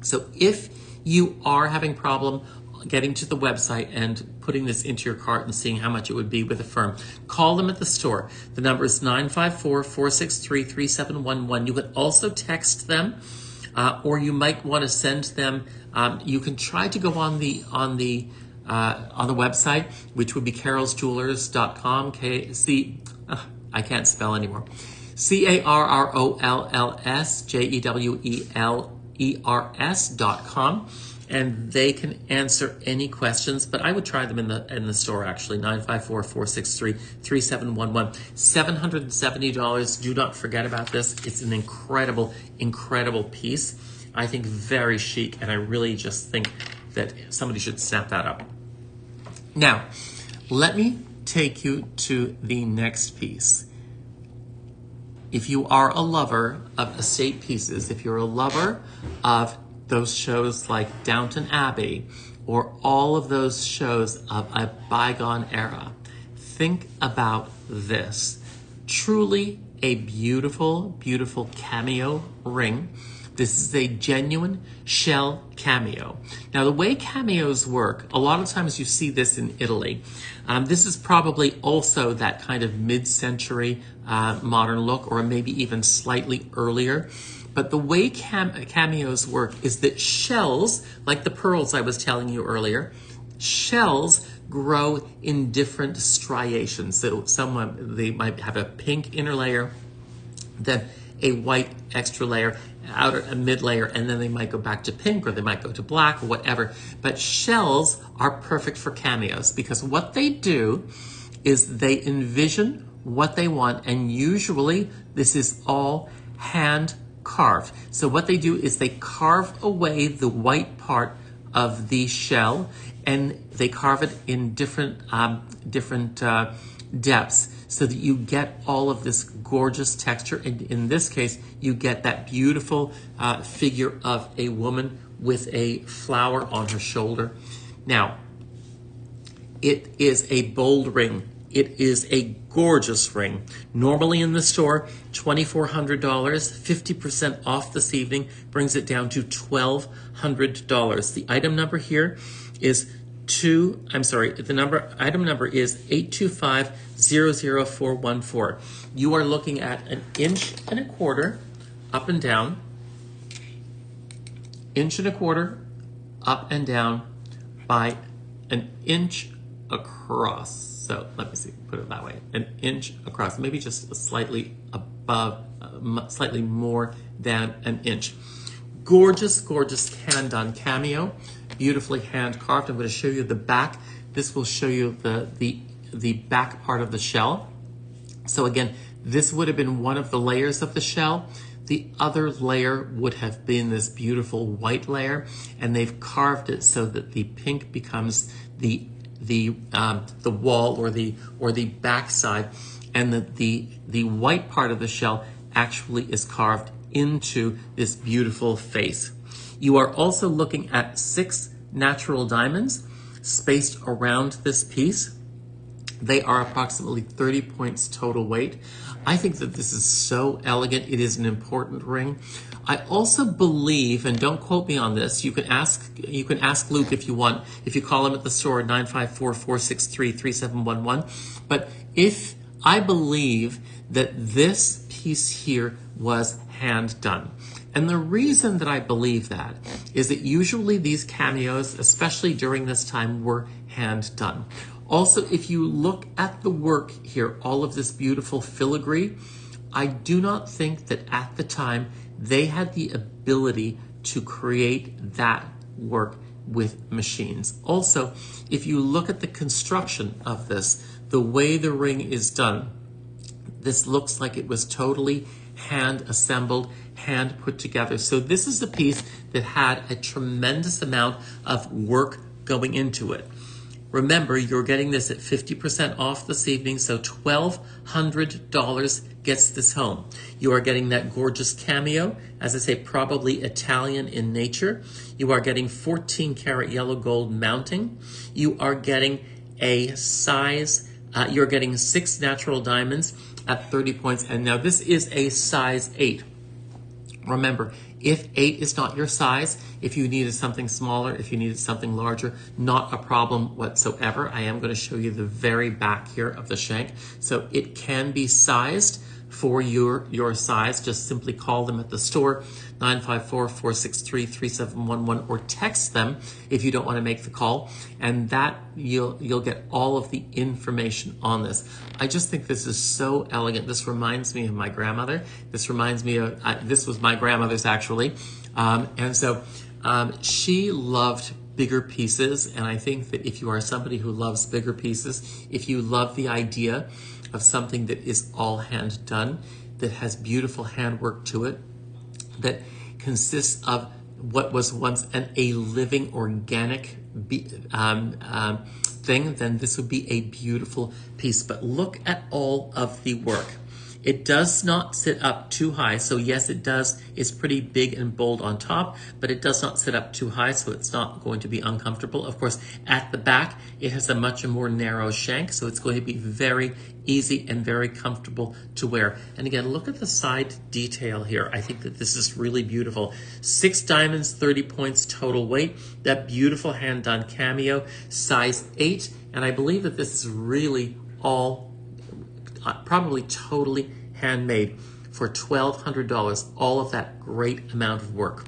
S1: So if you are having problem getting to the website and putting this into your cart and seeing how much it would be with a firm, call them at the store. The number is 954-463-3711. You can also text them, or you might want to send them. You can try to go on the website, which would be carrollsjewelers.com. I can't spell anymore. CarrollsJewelers.com, and they can answer any questions, but I would try them in the store actually. 954-463-3711. $770. Do not forget about this. It's an incredible, incredible piece. I think very chic, and I really just think that somebody should snap that up. Now, let me take you to the next piece. If you are a lover of estate pieces, if you're a lover of those shows like Downton Abbey or all of those shows of a bygone era, think about this. Truly a beautiful, beautiful cameo ring. This is a genuine shell cameo. Now, the way cameos work, a lot of times you see this in Italy. This is probably also that kind of mid-century modern look, or maybe even slightly earlier. But the way cameos work is that shells, like the pearls I was telling you earlier, shells grow in different striations. So they might have a pink inner layer, then a white extra layer, a mid layer, and then they might go back to pink, or they might go to black, or whatever. But shells are perfect for cameos because what they do is they envision what they want, and usually this is all hand carved. So what they do is they carve away the white part of the shell, and they carve it in different depths, so that you get all of this gorgeous texture. And in this case, you get that beautiful figure of a woman with a flower on her shoulder. Now, it is a bold ring. It is a gorgeous ring. Normally in the store, $2,400, 50% off this evening brings it down to $1,200. The item number here is item number is 825-00414. You are looking at 1.25 inches up and down, 1.25 inches up and down by 1 inch across. So let me see, put it that way, 1 inch across, maybe just slightly above, slightly more than 1 inch. Gorgeous, gorgeous hand-done cameo, beautifully hand-carved. I'm going to show you the back. This will show you the back part of the shell. So again, this would have been one of the layers of the shell. The other layer would have been this beautiful white layer, and they've carved it so that the pink becomes the wall or the back side, and that the white part of the shell actually is carved into this beautiful face. You are also looking at 6 natural diamonds spaced around this piece. They are approximately 30 points total weight. I think that this is so elegant. It is an important ring. I also believe, and don't quote me on this, you can ask Luke if you want, if you call him at the store at 954-463-3711. But I believe that this piece here was hand done. And the reason that I believe that is that usually these cameos, especially during this time, were hand done. Also, if you look at the work here, all of this beautiful filigree, I do not think that at the time they had the ability to create that work with machines. Also, if you look at the construction of this, the way the ring is done, this looks like it was totally hand assembled, hand put together. So this is a piece that had a tremendous amount of work going into it. Remember, you're getting this at 50% off this evening, so $1,200 gets this home. You are getting that gorgeous cameo, as I say, probably Italian in nature. You are getting 14 karat yellow gold mounting. You are getting a size, you're getting 6 natural diamonds at 30 points. And now this is a size 8. Remember, if 8 is not your size, if you needed something smaller, if you needed something larger, not a problem whatsoever. I am going to show you the very back here of the shank. So it can be sized for your size. Just simply call them at the store, 954-463-3711, or text them if you don't want to make the call, and that you'll get all of the information on this. I just think this is so elegant. This reminds me of my grandmother. This reminds me of, this was my grandmother's actually, and so she loved bigger pieces, and I think that if you are somebody who loves bigger pieces, if you love the idea of something that is all hand done, that has beautiful handwork to it, that consists of what was once a living organic thing, then this would be a beautiful piece. But look at all of the work. It does not sit up too high. So yes, it does. It's pretty big and bold on top, but it does not sit up too high, so it's not going to be uncomfortable. Of course, at the back, it has a much more narrow shank, so it's going to be very easy and very comfortable to wear. And again, look at the side detail here. I think that this is really beautiful. 6 diamonds, 30 points total weight. That beautiful hand-done cameo, size 8. And I believe that this is really all probably totally handmade for $1,200, all of that great amount of work.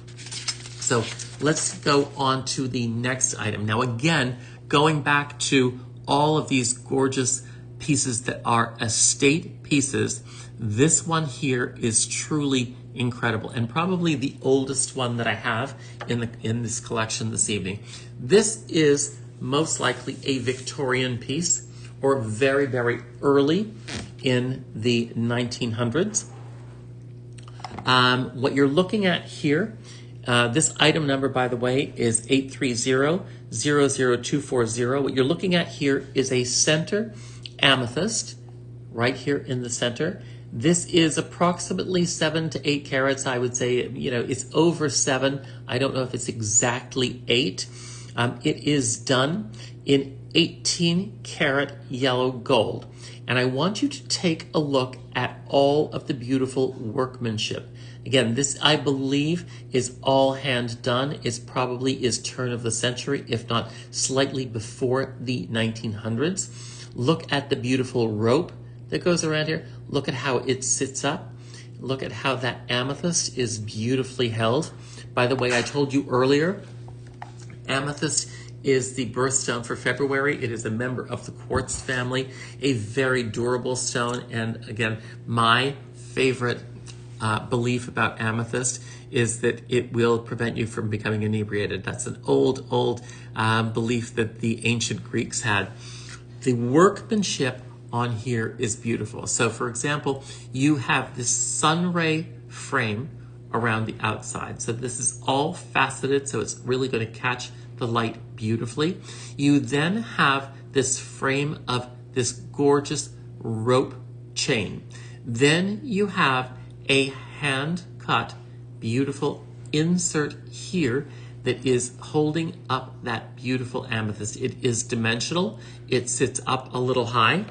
S1: So let's go on to the next item. Now again, going back to all of these gorgeous pieces that are estate pieces, this one here is truly incredible and probably the oldest one that I have in this collection this evening. This is most likely a Victorian piece, or very, very early in the 1900s. What you're looking at here, this item number, by the way, is 830-00240. What you're looking at here is a center amethyst, right here in the center. This is approximately 7 to 8 carats. I would say, it's over 7. I don't know if it's exactly 8. It is done in 18 karat yellow gold. And I want you to take a look at all of the beautiful workmanship. Again, this I believe is all hand done. It probably is turn of the century, if not slightly before the 1900s. Look at the beautiful rope that goes around here. Look at how it sits up. Look at how that amethyst is beautifully held. By the way, I told you earlier, amethyst is the birthstone for February. It is a member of the quartz family, a very durable stone. And again, my favorite belief about amethyst is that it will prevent you from becoming inebriated. That's an old belief that the ancient Greeks had. The workmanship on here is beautiful. So for example, you have this sunray frame around the outside. So this is all faceted, so it's really going to catch the light beautifully. You then have this frame of this gorgeous rope chain. Then you have a hand-cut, beautiful insert here that is holding up that beautiful amethyst. It is dimensional. It sits up a little high.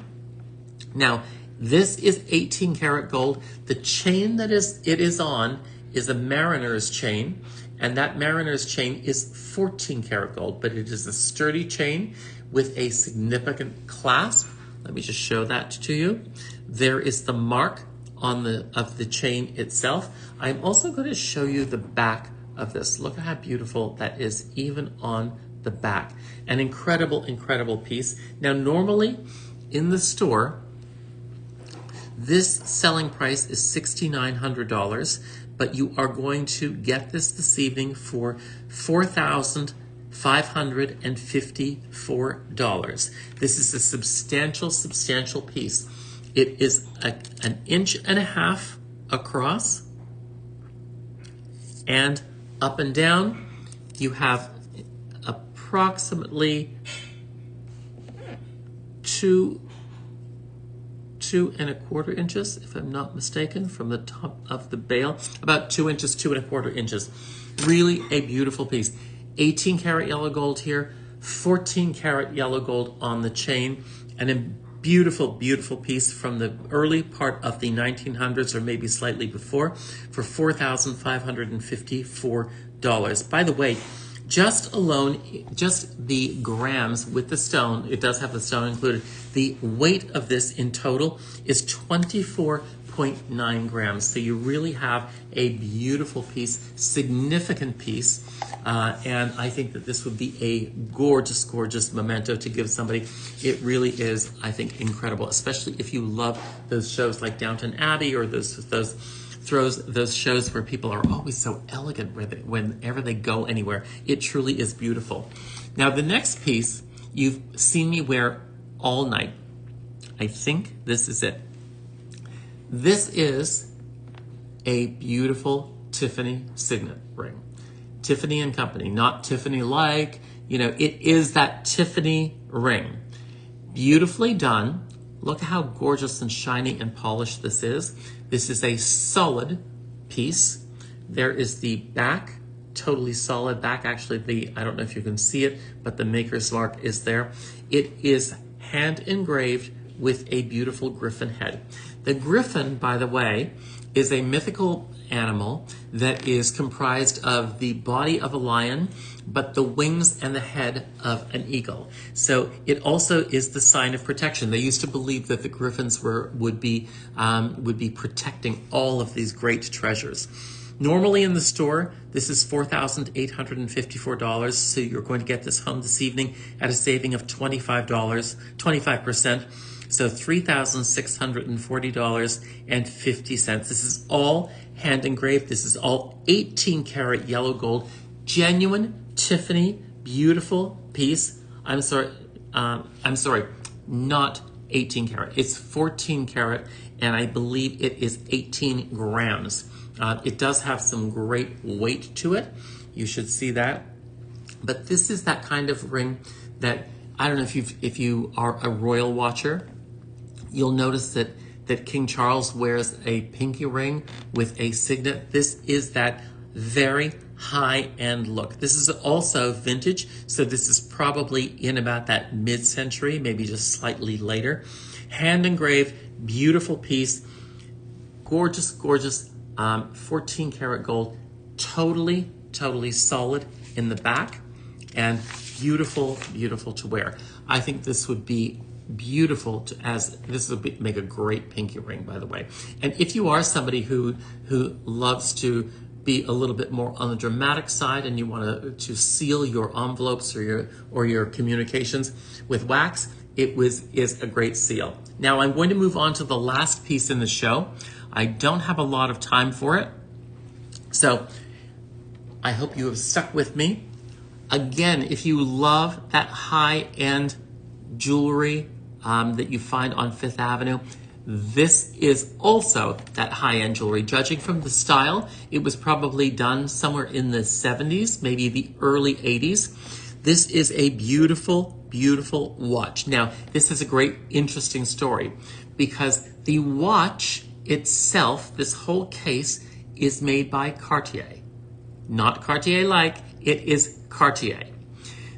S1: Now, this is 18 karat gold. The chain that it is on is a mariner's chain, and that mariner's chain is 14 karat gold, but it is a sturdy chain with a significant clasp. Let me just show that to you. There is the mark on of the chain itself. I'm also going to show you the back of this. Look at how beautiful that is, even on the back. An incredible, incredible piece. Now, normally in the store, this selling price is $6,900, but you are going to get this evening for $4,500. $554. This is a substantial piece. It is an inch and a half across, and up and down you have approximately 2.25 inches, if I'm not mistaken, from the top of the bale. About 2 inches, 2.25 inches. Really a beautiful piece. 18 karat yellow gold here, 14 karat yellow gold on the chain, and a beautiful piece from the early part of the 1900s, or maybe slightly before, for $4,554. By the way, just the grams with the stone, it does have the stone included, the weight of this in total is 24.9 grams. So you really have a beautiful piece, significant piece, and I think that this would be a gorgeous memento to give somebody. It really is, I think, incredible, especially if you love those shows like Downton Abbey, or those shows where people are always so elegant whenever they go anywhere. It truly is beautiful. Now, the next piece you've seen me wear all night. I think this is it. This is a beautiful Tiffany signet ring. Tiffany and Company, not Tiffany-like. It is that Tiffany ring. Beautifully done. Look how gorgeous and shiny and polished this is. This is a solid piece. There is the back, totally solid back. Actually, I don't know if you can see it, but the maker's mark is there. It is hand engraved with a beautiful griffin head. The griffin, by the way, is a mythical animal that is comprised of the body of a lion, but the wings and the head of an eagle. So it also is the sign of protection. They used to believe that the griffins would be protecting all of these great treasures. Normally in the store, this is $4,854. So you're going to get this home this evening at a saving of $25%. So $3,640.50. This is all hand engraved. This is all 18 karat yellow gold, genuine Tiffany, beautiful piece. I'm sorry, not 18 karat. It's 14 karat, and I believe it is 18 grams. It does have some great weight to it. You should see that. But this is that kind of ring that, I don't know if you are a royal watcher, you'll notice that King Charles wears a pinky ring with a signet. This is that very high-end look. This is also vintage, so this is probably in about that mid-century, maybe just slightly later. Hand engraved, beautiful piece, gorgeous, 14 karat gold, totally solid in the back, and beautiful to wear. I think this would be beautiful this would make a great pinky ring, by the way. And if you are somebody who loves to be a little bit more on the dramatic side, and you want to seal your envelopes or your communications with wax, is a great seal. Now I'm going to move on to the last piece in the show. I don't have a lot of time for it, so I hope you have stuck with me. Again, if you love that high-end jewelry that you find on Fifth Avenue, this is also that high-end jewelry. Judging from the style, it was probably done somewhere in the 70s, maybe the early 80s. This is a beautiful watch. Now, this is a great, interesting story, because the watch itself, this whole case, is made by Cartier. Not Cartier-like, it is Cartier.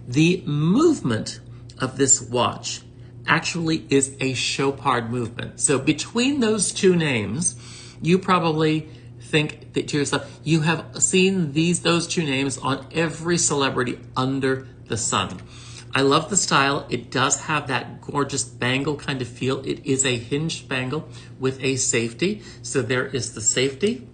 S1: The movement of this watch actually is a Chopard movement. So between those two names, you probably think that to yourself, you have seen those two names on every celebrity under the sun. I love the style. It does have that gorgeous bangle kind of feel. It is a hinged bangle with a safety. So there is the safety.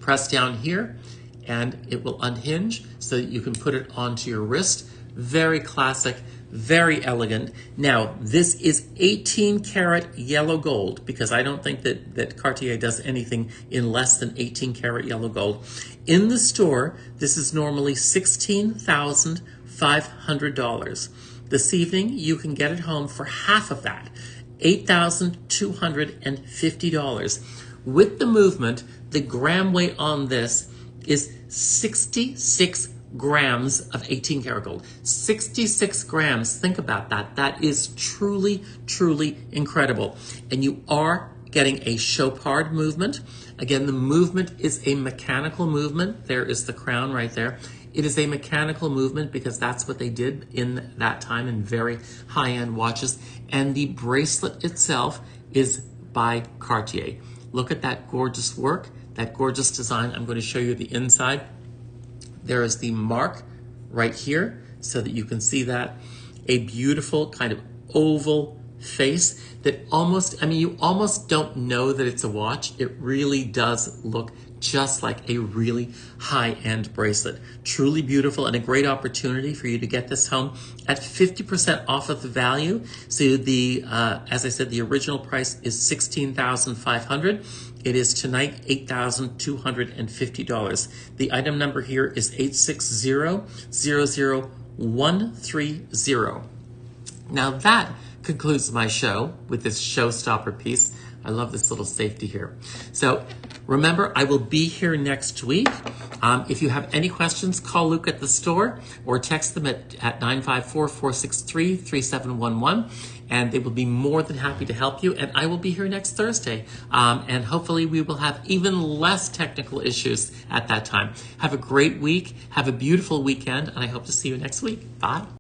S1: Press down here and it will unhinge so that you can put it onto your wrist. Very classic, very elegant. Now, this is 18 karat yellow gold, because I don't think that Cartier does anything in less than 18 karat yellow gold. In the store, this is normally $16,500. This evening, you can get it home for half of that, $8,250. With the movement, the gram weight on this is 66 grams of 18 karat gold. 66 grams, think about that. That is truly, truly incredible. And you are getting a chopard movement. Again, the movement is a mechanical movement. There is the crown right there. It is a mechanical movement because that's what they did in that time in very high-end watches. And the bracelet itself is by Cartier. Look at that gorgeous work, that gorgeous design. I'm going to show you the inside. There is the mark right here so that you can see that. A beautiful kind of oval face that almost, I mean, you almost don't know that it's a watch. It really does look just like a really high-end bracelet. Truly beautiful and a great opportunity for you to get this home at 50% off of the value. So the, as I said, the original price is $16,500. It is tonight $8,250. The item number here is 860-00130. Now that concludes my show with this showstopper piece. I love this little safety here. So remember, I will be here next week. If you have any questions, call Luke at the store or text them at 954-463-3711, and they will be more than happy to help you. And I will be here next Thursday, and hopefully we will have even less technical issues at that time. Have a great week. Have a beautiful weekend, and I hope to see you next week. Bye.